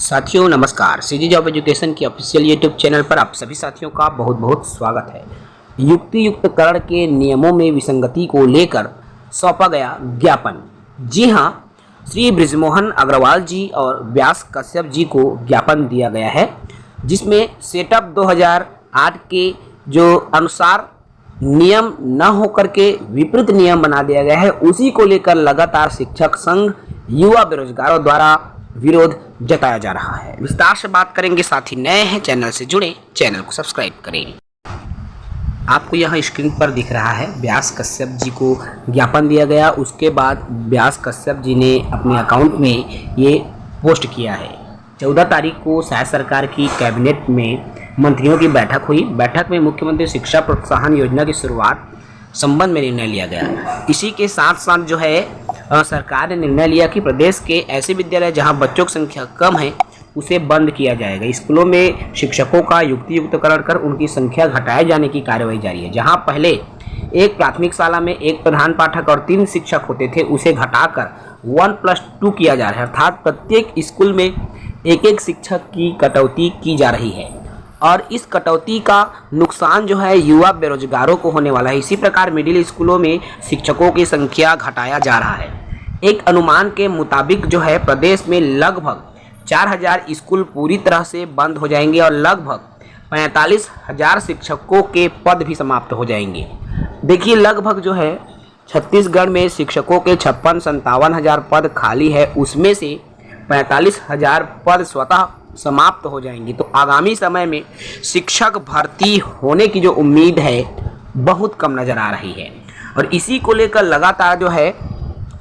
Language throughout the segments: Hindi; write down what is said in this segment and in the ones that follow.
साथियों नमस्कार, सीजी जॉब एजुकेशन की ऑफिशियल यूट्यूब चैनल पर आप सभी साथियों का बहुत बहुत स्वागत है। युक्तियुक्तकरण के नियमों में विसंगति को लेकर सौंपा गया ज्ञापन। जी हां, श्री बृजमोहन अग्रवाल जी और व्यास कश्यप जी को ज्ञापन दिया गया है, जिसमें सेटअप 2008 के जो अनुसार नियम न होकर के विपरीत नियम बना दिया गया है, उसी को लेकर लगातार शिक्षक संघ युवा बेरोजगारों द्वारा विरोध जताया जा रहा है। विस्तार से बात करेंगे। साथ ही नए हैं चैनल से जुड़े, चैनल को सब्सक्राइब करें। आपको यहाँ स्क्रीन पर दिख रहा है व्यास कश्यप जी को ज्ञापन दिया गया। उसके बाद व्यास कश्यप जी ने अपने अकाउंट में ये पोस्ट किया है। 14 तारीख को शायद सरकार की कैबिनेट में मंत्रियों की बैठक हुई। बैठक में मुख्यमंत्री शिक्षा प्रोत्साहन योजना की शुरुआत संबंध में निर्णय लिया गया। इसी के साथ साथ जो है सरकार ने निर्णय लिया कि प्रदेश के ऐसे विद्यालय जहां बच्चों की संख्या कम है उसे बंद किया जाएगा। स्कूलों में शिक्षकों का युक्तियुक्तकरण कर उनकी संख्या घटाए जाने की कार्यवाही जारी है। जहां पहले एक प्राथमिक शाला में एक प्रधान पाठक और 3 शिक्षक होते थे, उसे घटाकर 1+2 किया जा रहा है। अर्थात प्रत्येक स्कूल में एक एक शिक्षक की कटौती की जा रही है और इस कटौती का नुकसान जो है युवा बेरोजगारों को होने वाला है। इसी प्रकार मिडिल स्कूलों में शिक्षकों की संख्या घटाया जा रहा है। एक अनुमान के मुताबिक जो है प्रदेश में लगभग 4000 स्कूल पूरी तरह से बंद हो जाएंगे और लगभग 45,000 शिक्षकों के पद भी समाप्त हो जाएंगे। देखिए, लगभग जो है छत्तीसगढ़ में शिक्षकों के 56-57 हजार पद खाली है, उसमें से 45,000 पद स्वतः समाप्त हो जाएंगी। तो आगामी समय में शिक्षक भर्ती होने की जो उम्मीद है बहुत कम नजर आ रही है और इसी को लेकर लगातार जो है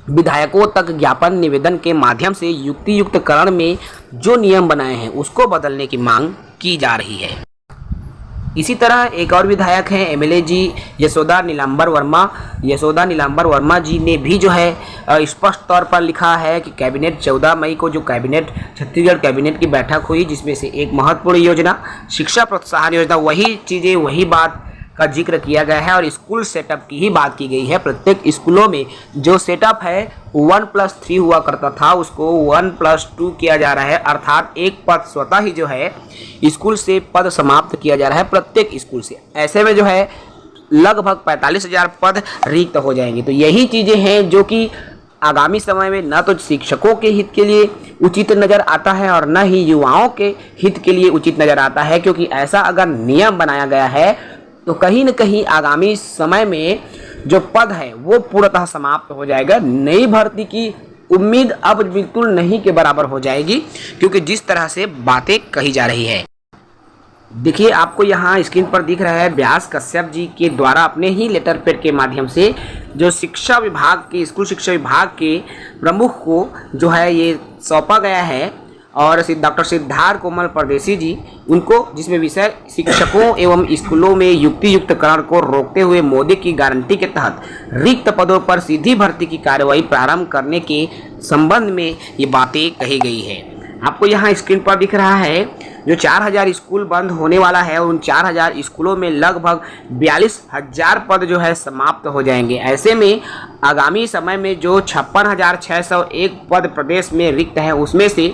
विधायकों तक ज्ञापन निवेदन के माध्यम से युक्तियुक्तकरण में जो नियम बनाए हैं उसको बदलने की मांग की जा रही है। इसी तरह एक और विधायक हैं एमएलए जी यशोदा नीलांबर वर्मा जी ने भी जो है स्पष्ट तौर पर लिखा है कि कैबिनेट 14 मई को जो छत्तीसगढ़ कैबिनेट की बैठक हुई, जिसमें से एक महत्वपूर्ण योजना शिक्षा प्रोत्साहन योजना, वही चीज़ें वही बात का जिक्र किया गया है और स्कूल सेटअप की ही बात की गई है। प्रत्येक स्कूलों में जो सेटअप है 1+3 हुआ करता था, उसको 1+2 किया जा रहा है। अर्थात एक पद स्वतः ही जो है स्कूल से पद समाप्त किया जा रहा है प्रत्येक स्कूल से। ऐसे में जो है लगभग 45,000 पद रिक्त हो जाएंगे। तो यही चीज़ें हैं जो कि आगामी समय में न तो शिक्षकों के हित के लिए उचित नज़र आता है और न ही युवाओं के हित के लिए उचित नज़र आता है, क्योंकि ऐसा अगर नियम बनाया गया है तो कहीं न कहीं आगामी समय में जो पद है वो पूर्णतः समाप्त हो जाएगा। नई भर्ती की उम्मीद अब बिल्कुल नहीं के बराबर हो जाएगी, क्योंकि जिस तरह से बातें कही जा रही है। देखिए, आपको यहाँ स्क्रीन पर दिख रहा है व्यास कश्यप जी के द्वारा अपने ही लेटर पैड के माध्यम से जो शिक्षा विभाग के स्कूल शिक्षा विभाग के प्रमुख को जो है ये सौंपा गया है और डॉक्टर सिद्धार्थ कोमल परदेसी जी उनको, जिसमें विषय शिक्षकों एवं स्कूलों में युक्तियुक्तकरण को रोकते हुए मोदी की गारंटी के तहत रिक्त पदों पर सीधी भर्ती की कार्यवाही प्रारंभ करने के संबंध में ये बातें कही गई है। आपको यहाँ स्क्रीन पर दिख रहा है जो 4000 स्कूल बंद होने वाला है, उन 4000 स्कूलों में लगभग 42,000 पद जो है समाप्त हो जाएंगे। ऐसे में आगामी समय में जो 56,601 पद प्रदेश में रिक्त हैं, उसमें से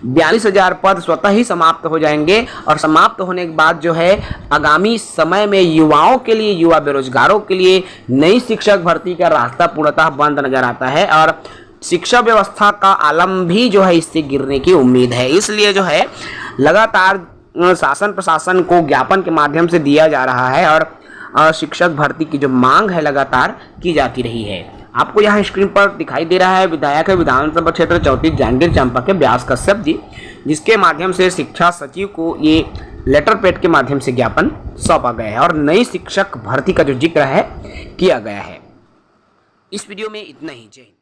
42,000 पद स्वतः ही समाप्त हो जाएंगे और समाप्त होने के बाद जो है आगामी समय में युवाओं के लिए, युवा बेरोजगारों के लिए नई शिक्षक भर्ती का रास्ता पूर्णतः बंद नजर आता है और शिक्षा व्यवस्था का आलम भी जो है इससे गिरने की उम्मीद है। इसलिए जो है लगातार शासन प्रशासन को ज्ञापन के माध्यम से दिया जा रहा है और शिक्षक भर्ती की जो मांग है लगातार की जाती रही है। आपको यहाँ स्क्रीन पर दिखाई दे रहा है विधायक है विधानसभा क्षेत्र 34 जांजगीर चांपा के व्यास कश्यप जी, जिसके माध्यम से शिक्षा सचिव को ये लेटर पैड के माध्यम से ज्ञापन सौंपा गया है और नई शिक्षक भर्ती का जो जिक्र है किया गया है। इस वीडियो में इतना ही। जय हिंद।